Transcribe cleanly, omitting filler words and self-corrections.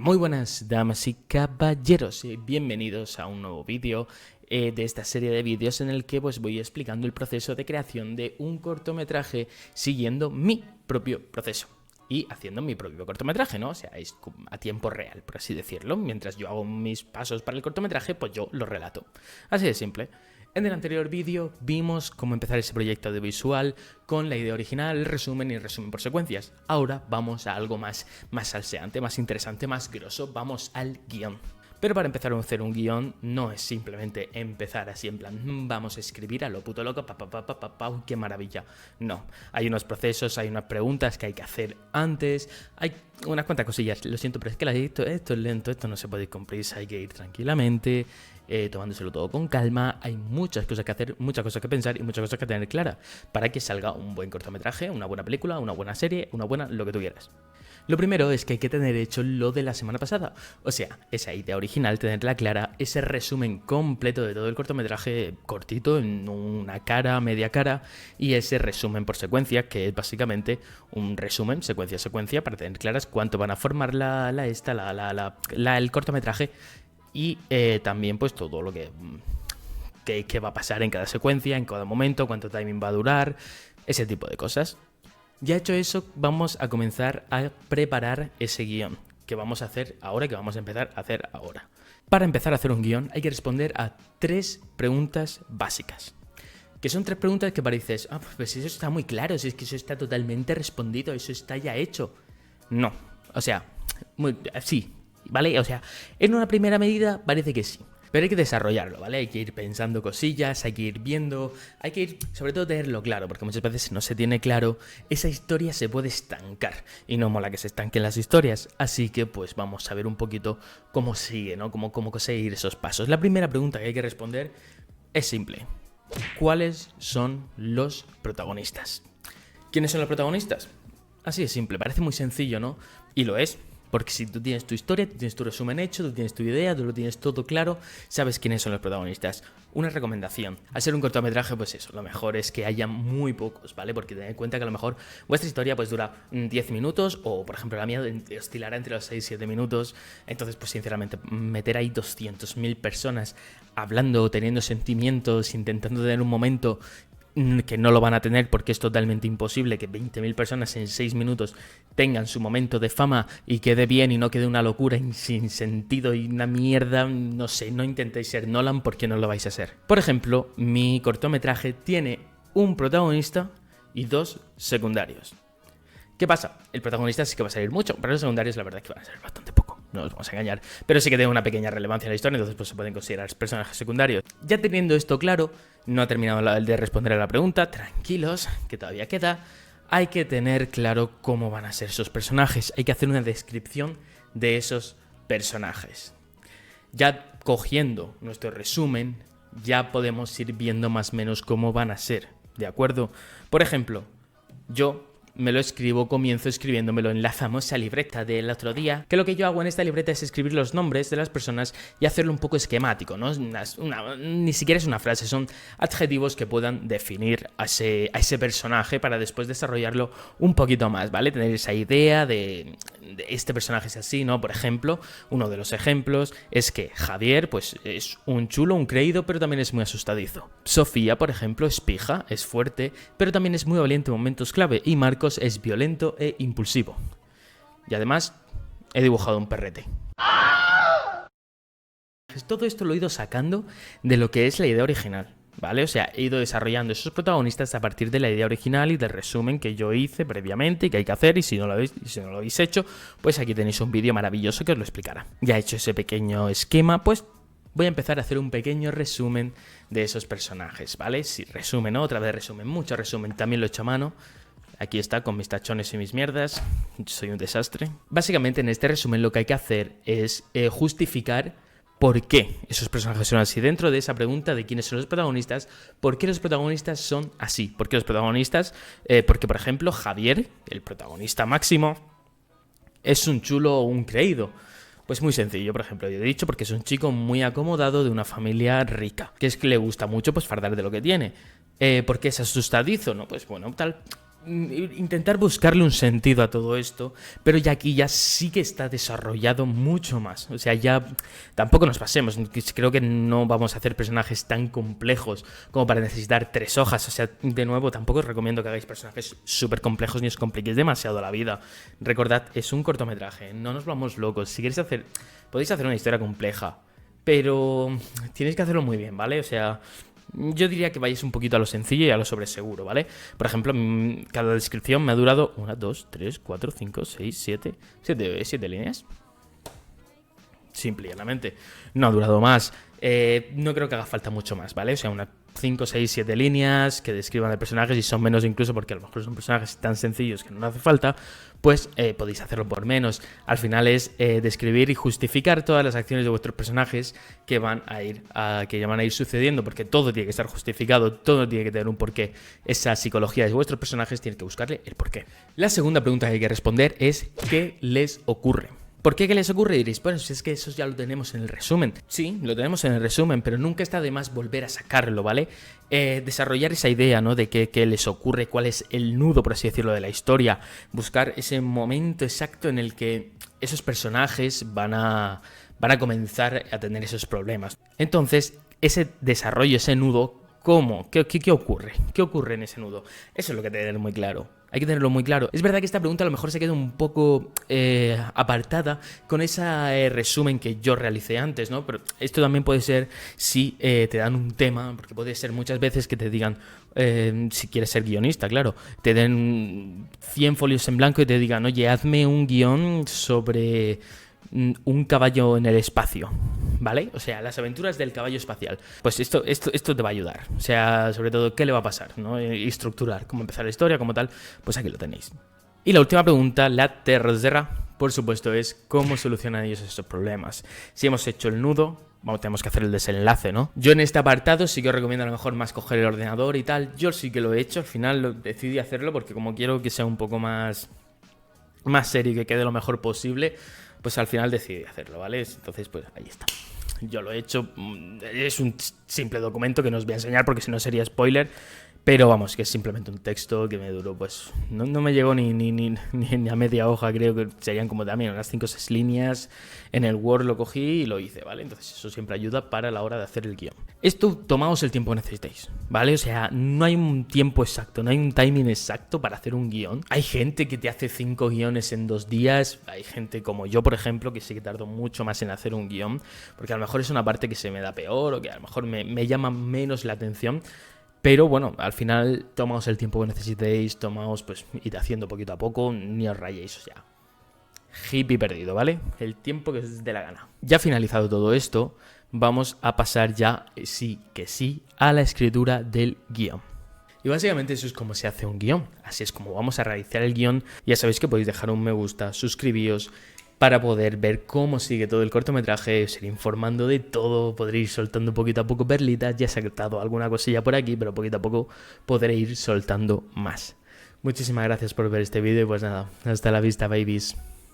Muy buenas damas y caballeros y bienvenidos a un nuevo vídeo de esta serie de vídeos en el que pues voy explicando el proceso de creación de un cortometraje siguiendo mi propio proceso y haciendo mi propio cortometraje, ¿no? O sea, es a tiempo real, por así decirlo. Mientras yo hago mis pasos para el cortometraje, pues yo lo relato. Así de simple. En el anterior vídeo vimos cómo empezar ese proyecto audiovisual con la idea original, el resumen y el resumen por secuencias. Ahora vamos a algo más salseante, más interesante, más grosso. Vamos al guión. Pero para empezar a hacer un guión no es simplemente empezar así en plan vamos a escribir a lo puto loco, qué maravilla. No, hay unos procesos, hay unas preguntas que hay que hacer antes, hay unas cuantas cosillas. Lo siento, pero es que esto es lento, esto no se puede ir con prisa, hay que ir tranquilamente, tomándoselo todo con calma. Hay muchas cosas que hacer, muchas cosas que pensar y muchas cosas que tener clara para que salga un buen cortometraje, una buena película, una buena serie, una buena lo que tú quieras. Lo primero es que hay que tener hecho lo de la semana pasada, o sea, esa idea original, tenerla clara, ese resumen completo de todo el cortometraje cortito, en una cara, media cara, y ese resumen por secuencia, que es básicamente un resumen, secuencia a secuencia, para tener claras cuánto van a formar el cortometraje y también pues todo lo que va a pasar en cada secuencia, en cada momento, cuánto timing va a durar, ese tipo de cosas. Ya hecho eso, vamos a comenzar a preparar ese guión que vamos a hacer ahora, que vamos a empezar a hacer ahora. Para empezar a hacer un guión hay que responder a 3 preguntas básicas. Que son 3 preguntas que pareces, pues eso está muy claro, si es que eso está totalmente respondido, eso está ya hecho. No, o sea, sí, ¿vale? O sea, en una primera medida parece que sí. Pero hay que desarrollarlo, ¿vale? Hay que ir pensando cosillas, hay que ir viendo, hay que ir, sobre todo, tenerlo claro, porque muchas veces si no se tiene claro, esa historia se puede estancar y no mola que se estanquen las historias. Así que, pues, vamos a ver un poquito cómo sigue, ¿no? Cómo conseguir esos pasos. La primera pregunta que hay que responder es simple. ¿Cuáles son los protagonistas? ¿Quiénes son los protagonistas? Así de simple, parece muy sencillo, ¿no? Y lo es. Porque si tú tienes tu historia, tú tienes tu resumen hecho, tú tienes tu idea, tú lo tienes todo claro, sabes quiénes son los protagonistas. Una recomendación, al ser un cortometraje, pues eso, lo mejor es que haya muy pocos, ¿vale? Porque tened en cuenta que a lo mejor vuestra historia pues dura 10 minutos o, por ejemplo, la mía oscilará entre los 6 y 7 minutos. Entonces, pues sinceramente, meter ahí 200.000 personas hablando, teniendo sentimientos, intentando tener un momento que no lo van a tener porque es totalmente imposible que 20.000 personas en 6 minutos tengan su momento de fama y quede bien y no quede una locura sin sentido y una mierda. No sé, no intentéis ser Nolan porque no lo vais a ser. Por ejemplo, mi cortometraje tiene un protagonista y 2 secundarios. ¿Qué pasa? El protagonista sí que va a salir mucho, pero los secundarios la verdad es que van a ser bastante poco, no nos vamos a engañar. Pero sí que tiene una pequeña relevancia en la historia, entonces pues se pueden considerar personajes secundarios. Ya teniendo esto claro, no he terminado de responder a la pregunta, tranquilos, que todavía queda. Hay que tener claro cómo van a ser esos personajes, hay que hacer una descripción de esos personajes. Ya cogiendo nuestro resumen, ya podemos ir viendo más o menos cómo van a ser, ¿de acuerdo? Por ejemplo, yo me lo escribo, comienzo escribiéndomelo en la famosa libreta del otro día, que lo que yo hago en esta libreta es escribir los nombres de las personas y hacerlo un poco esquemático, ¿no? Ni siquiera es una frase, son adjetivos que puedan definir a ese personaje para después desarrollarlo un poquito más, ¿vale? Tener esa idea de este personaje es así, ¿no? Por ejemplo, uno de los ejemplos es que Javier, pues es un chulo, un creído, pero también es muy asustadizo. Sofía, por ejemplo, es pija, es fuerte, pero también es muy valiente en momentos clave. Y Marcos es violento e impulsivo. Y además, he dibujado un perrete. Todo esto lo he ido sacando de lo que es la idea original, ¿vale? O sea, he ido desarrollando esos protagonistas a partir de la idea original y del resumen que yo hice previamente y que hay que hacer. Y si no lo habéis hecho, pues aquí tenéis un vídeo maravilloso que os lo explicará. Ya hecho ese pequeño esquema, pues voy a empezar a hacer un pequeño resumen de esos personajes, ¿vale? Si resumen, ¿no? Otra vez resumen, mucho resumen, también lo he hecho a mano. Aquí está, con mis tachones y mis mierdas. Soy un desastre. Básicamente, en este resumen lo que hay que hacer es justificar por qué esos personajes son así. Dentro de esa pregunta de quiénes son los protagonistas, ¿por qué los protagonistas son así? ¿Por qué los protagonistas? Porque, por ejemplo, Javier, el protagonista máximo, es un chulo o un creído. Pues muy sencillo, por ejemplo, yo he dicho porque es un chico muy acomodado de una familia rica, que es que le gusta mucho pues fardar de lo que tiene. ¿Por qué es asustadizo? No, pues bueno, tal. intentar buscarle un sentido a todo esto, pero ya aquí ya sí que está desarrollado mucho más. O sea, ya tampoco nos pasemos. Creo que no vamos a hacer personajes tan complejos como para necesitar 3 hojas. O sea, de nuevo, tampoco os recomiendo que hagáis personajes súper complejos ni os compliquéis demasiado la vida. Recordad, es un cortometraje, no nos vamos locos. Si queréis hacer, podéis hacer una historia compleja, pero tienes que hacerlo muy bien, ¿vale? O sea, yo diría que vayáis un poquito a lo sencillo y a lo sobreseguro, ¿vale? Por ejemplo, cada descripción me ha durado 1, 2, 3, 4, 5, 6, 7 líneas. Simple y llanamente. No ha durado más. No creo que haga falta mucho más, ¿vale? O sea, unas 5, 6, 7 líneas que describan el personaje, si son menos incluso, porque a lo mejor son personajes tan sencillos que no hace falta, pues podéis hacerlo por menos. Al final es describir y justificar todas las acciones de vuestros personajes que van a ir sucediendo, porque todo tiene que estar justificado, todo tiene que tener un porqué. Esa psicología de vuestros personajes tiene que buscarle el porqué. La segunda pregunta que hay que responder es ¿qué les ocurre? ¿Por qué? ¿Qué les ocurre? Diréis, bueno, si es que eso ya lo tenemos en el resumen. Sí, lo tenemos en el resumen, pero nunca está de más volver a sacarlo, ¿vale? Desarrollar esa idea, ¿no? De qué les ocurre, cuál es el nudo, por así decirlo, de la historia. Buscar ese momento exacto en el que esos personajes van a comenzar a tener esos problemas. Entonces, ese desarrollo, ese nudo, ¿cómo? ¿Qué ocurre? ¿Qué ocurre en ese nudo? Eso es lo que hay que tener muy claro. Hay que tenerlo muy claro. Es verdad que esta pregunta a lo mejor se queda un poco apartada con ese resumen que yo realicé antes, ¿no? Pero esto también puede ser si te dan un tema, porque puede ser muchas veces que te digan, si quieres ser guionista, claro, te den 100 folios en blanco y te digan, oye, hazme un guión sobre un caballo en el espacio, ¿vale? O sea, las aventuras del caballo espacial. Pues esto te va a ayudar. O sea, sobre todo, ¿qué le va a pasar? ¿No? Y estructurar, cómo empezar la historia, como tal, pues aquí lo tenéis. Y la última pregunta, la tercera, por supuesto, es ¿cómo solucionan ellos estos problemas? Si hemos hecho el nudo, tenemos que hacer el desenlace, ¿no? Yo en este apartado sí que os recomiendo a lo mejor más coger el ordenador y tal. Yo sí que lo he hecho, al final decidí hacerlo porque como quiero que sea un poco más serio y que quede lo mejor posible, pues al final decidí hacerlo, ¿vale? Entonces, pues ahí está. Yo lo he hecho. Es un simple documento que no os voy a enseñar porque si no sería spoiler. Pero vamos, que es simplemente un texto que me duró, pues no me llegó ni a media hoja, creo que serían como también unas 5 o 6 líneas. En el Word lo cogí y lo hice, ¿vale? Entonces eso siempre ayuda para la hora de hacer el guión. Esto, tomaos el tiempo que necesitéis, ¿vale? O sea, no hay un tiempo exacto, no hay un timing exacto para hacer un guión. Hay gente que te hace 5 guiones en 2 días, hay gente como yo, por ejemplo, que sí que tardo mucho más en hacer un guión, porque a lo mejor es una parte que se me da peor o que a lo mejor me llama menos la atención. Pero bueno, al final tomaos el tiempo que necesitéis, pues id haciendo poquito a poco, ni os rayéis, o sea, hippie perdido, ¿vale? El tiempo que os dé la gana. Ya finalizado todo esto, vamos a pasar ya, sí que sí, a la escritura del guión. Y básicamente eso es como se hace un guión, así es como vamos a realizar el guión. Ya sabéis que podéis dejar un me gusta, suscribíos, para poder ver cómo sigue todo el cortometraje, os iré informando de todo, podré ir soltando poquito a poco perlitas, ya he sacado alguna cosilla por aquí, pero poquito a poco podré ir soltando más. Muchísimas gracias por ver este vídeo y pues nada, hasta la vista, babies.